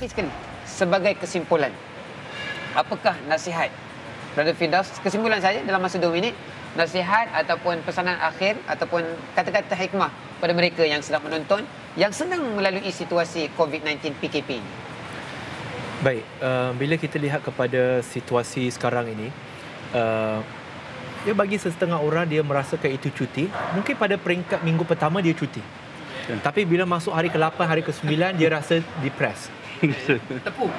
Akhir sekali, sebagai kesimpulan, apakah nasihat Brother Firdaus, kesimpulan saya dalam masa 2 minit, nasihat ataupun pesanan akhir ataupun kata-kata hikmah pada mereka yang sedang menonton, yang sedang melalui situasi COVID-19 PKP ini? Baik, bila kita lihat kepada situasi sekarang ini, dia bagi setengah orang dia merasakan itu cuti. Mungkin pada peringkat minggu pertama dia cuti. Tapi bila masuk hari ke-8, hari ke-9 dia rasa depressed. Tepu.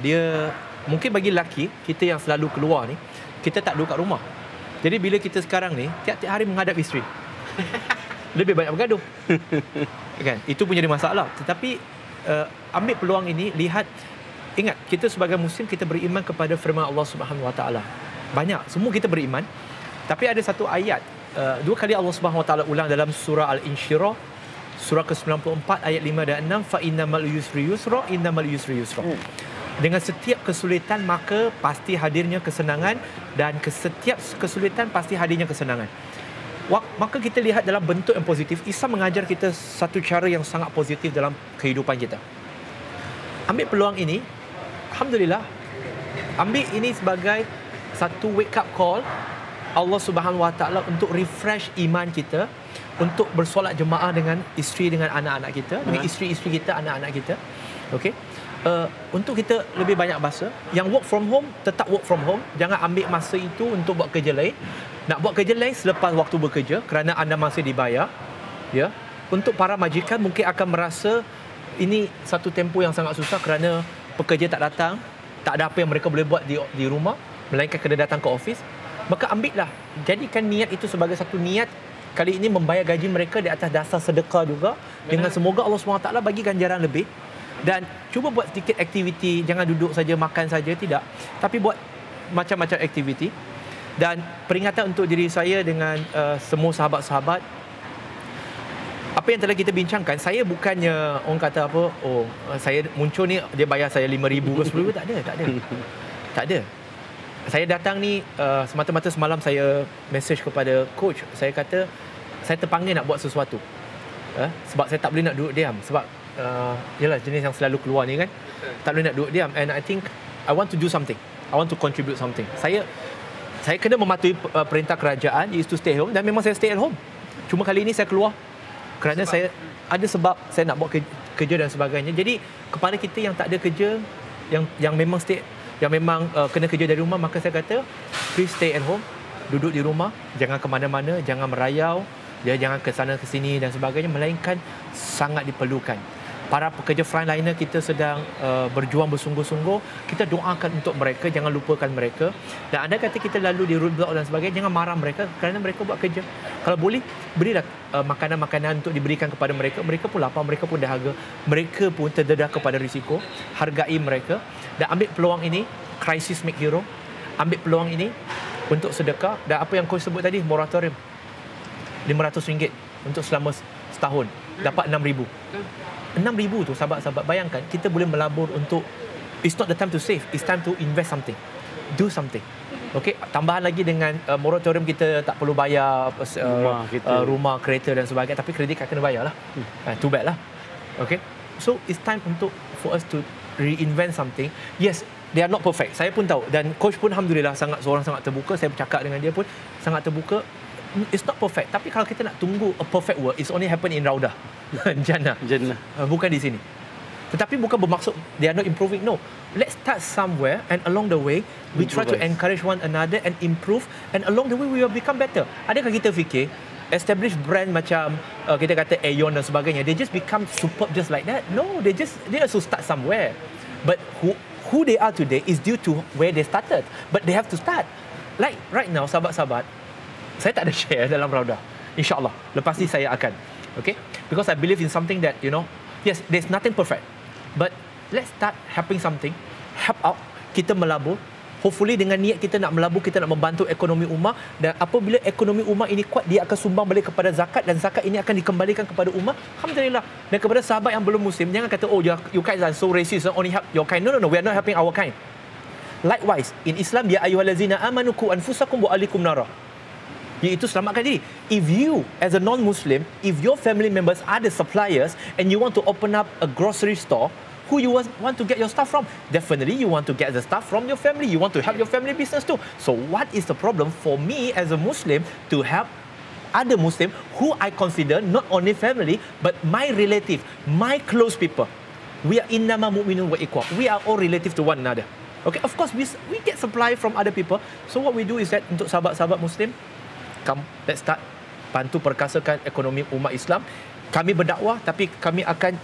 Dia mungkin bagi lelaki kita yang selalu keluar ni, kita tak duduk kat rumah. Jadi bila kita sekarang ni tiap-tiap hari menghadap isteri, lebih banyak bergaduh. Kan? Itu pun jadi masalah. Tetapi ambil peluang ini, lihat, ingat kita sebagai muslim kita beriman kepada firman Allah Subhanahu Wa Taala. Banyak, semua kita beriman. Tapi ada satu ayat, 2 kali Allah Subhanahu Wa Taala ulang dalam surah Al-Insyirah, surah ke-94 ayat 5 dan 6, fa innamal usri yusra, innamal usri yusra. Dengan setiap kesulitan maka pasti hadirnya kesenangan, dan setiap kesulitan pasti hadirnya kesenangan. Maka kita lihat dalam bentuk yang positif. Islam mengajar kita satu cara yang sangat positif dalam kehidupan kita. Ambil peluang ini, alhamdulillah, ambil ini sebagai satu wake up call Allah Subhanahu Wa Taala untuk refresh iman kita, untuk bersolat jemaah dengan isteri, dengan anak-anak kita, dengan isteri-isteri kita, anak-anak kita. Okey. Untuk kita lebih banyak bahasa. Yang work from home, tetap work from home. Jangan ambil masa itu untuk buat kerja lain. Nak buat kerja lain selepas waktu bekerja kerana anda masih dibayar. Ya. Untuk para majikan mungkin akan merasa ini satu tempoh yang sangat susah kerana pekerja tak datang, tak ada apa yang mereka boleh buat di rumah, melainkan kena datang ke office. Maka ambillah, jadikan niat itu sebagai satu niat kali ini membayar gaji mereka di atas dasar sedekah juga. Dengan semoga Allah SWT bagi ganjaran lebih. Dan cuba buat sedikit aktiviti. Jangan duduk saja, makan saja, tidak. Tapi buat macam-macam aktiviti. Dan peringatan untuk diri saya dengan semua sahabat-sahabat, apa yang telah kita bincangkan, saya bukannya orang kata apa, saya muncul ni dia bayar saya 5,000 ke 10,000. Tak ada. Tak ada. Saya datang ni semata-mata semalam saya message kepada coach. Saya kata saya terpanggil nak buat sesuatu. Sebab saya tak boleh nak duduk diam. Sebab yalah, jenis yang selalu keluar ni kan, tak boleh nak duduk diam. And I think I want to do something. I want to contribute something. Saya kena mematuhi perintah kerajaan, iaitu to stay home, dan memang saya stay at home. Cuma kali ini saya keluar kerana saya ada sebab saya nak buat kerja dan sebagainya. Jadi kepada kita yang tak ada kerja, yang memang kena kerja dari rumah, maka saya kata please stay at home, duduk di rumah, jangan ke mana-mana, jangan merayau, jangan ke sana ke sini dan sebagainya, melainkan sangat diperlukan. Para pekerja frontliner kita sedang berjuang bersungguh-sungguh. Kita doakan untuk mereka, jangan lupakan mereka. Dan anda kata kita lalu di roadblock dan sebagainya, jangan marah mereka kerana mereka buat kerja. Kalau boleh, berilah makanan-makanan untuk diberikan kepada mereka. Mereka pun lapar, mereka pun dahaga, mereka pun terdedah kepada risiko. Hargai mereka dan ambil peluang ini. Crisis make hero. Ambil peluang ini untuk sedekah. Dan apa yang kau sebut tadi, moratorium RM500 untuk selama setahun, dapat RM6,000. RM6,000 tu, sahabat-sahabat, bayangkan kita boleh melabur untuk, it's not the time to save, it's time to invest something, do something. Okey, tambahan lagi dengan moratorium, kita tak perlu bayar rumah, kereta dan sebagainya, tapi kredit kena bayar lah. Too bad lah. Okay, so it's time for us to reinvent something. Yes, they are not perfect, saya pun tahu, dan coach pun alhamdulillah sangat terbuka. Saya bercakap dengan dia pun sangat terbuka. It's not perfect, tapi kalau kita nak tunggu a perfect world, it's only happen in Raudah, Jannah. Bukan di sini. Tetapi bukan bermaksud they are not improving. No, let's start somewhere, and along the way we try to encourage one another and improve, and along the way we will become better. Adakah kita fikir establish brand macam kita kata Aeon dan sebagainya, they just become superb just like that? No, they also start somewhere. But who they are today is due to where they started. But they have to start. Like right now, sahabat-sahabat, saya tak ada share dalam Raudah. InsyaAllah lepas ni saya akan. Okay, because I believe in something that, yes, there's nothing perfect, but let's start helping something. Help out. Kita melabur. Hopefully dengan niat kita nak melabur, kita nak membantu ekonomi ummah. Dan apabila ekonomi ummah ini kuat, dia akan sumbang balik kepada zakat, dan zakat ini akan dikembalikan kepada ummah. Alhamdulillah. Dan kepada sahabat yang belum muslim, jangan kata, you guys are so racist, only help your kind. No, we are not helping our kind. Likewise, in Islam, ya ayyuhallazina amanu qu anfusakum wa ahlikum nara. Iaitu selamatkan diri. If you as a non-Muslim, if your family members are the suppliers and you want to open up a grocery store Who you want to get your stuff from? Definitely you want to get the stuff from your family. You want to help your family business too. So what is the problem for me as a Muslim to help other Muslim who I consider not only family but my relative, my close people? We are innama mu'minun wa ikhwah. We are all relative to one another. Okay, of course we get supply from other people. So what we do is that untuk sahabat-sahabat Muslim, come, let's start bantu perkasakan ekonomi umat Islam. Kami berdakwah tapi kami akan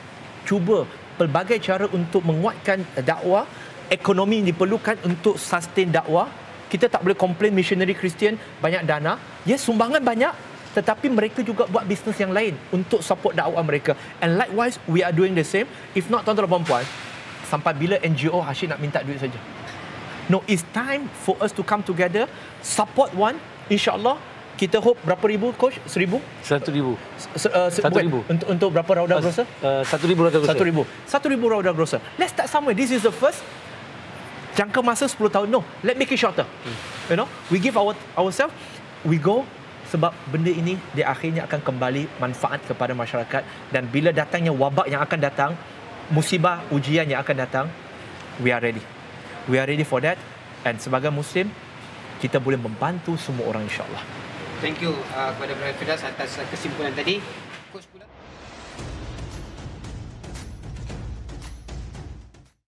cuba pelbagai cara untuk menguatkan dakwah. Ekonomi diperlukan untuk sustain dakwah. Kita tak boleh komplain missionary Kristian banyak dana. Yes, sumbangan banyak, tetapi mereka juga buat bisnes yang lain untuk support dakwah mereka. And likewise, we are doing the same. If not, tuan-tuan dan puan-puan, sampai bila NGO Hashim nak minta duit saja? No, it's time for us to come together, support one. InsyaAllah, kita hope berapa ribu, Coach? 1,000? 1,000. 1,000. Untuk berapa raudah grocer? 1,000 raudah grocer. 1,000 raudah grocer. Let's start somewhere. This is the first. Jangka masa 10 tahun. No, let's make it shorter. You know, we give ourselves, we go. Sebab benda ini dia akhirnya akan kembali manfaat kepada masyarakat. Dan bila datangnya wabak yang akan datang, musibah, ujian yang akan datang, we are ready. We are ready for that. And sebagai Muslim, kita boleh membantu semua orang insyaAllah. Thank you kepada Brother Firdaus atas kesimpulan tadi.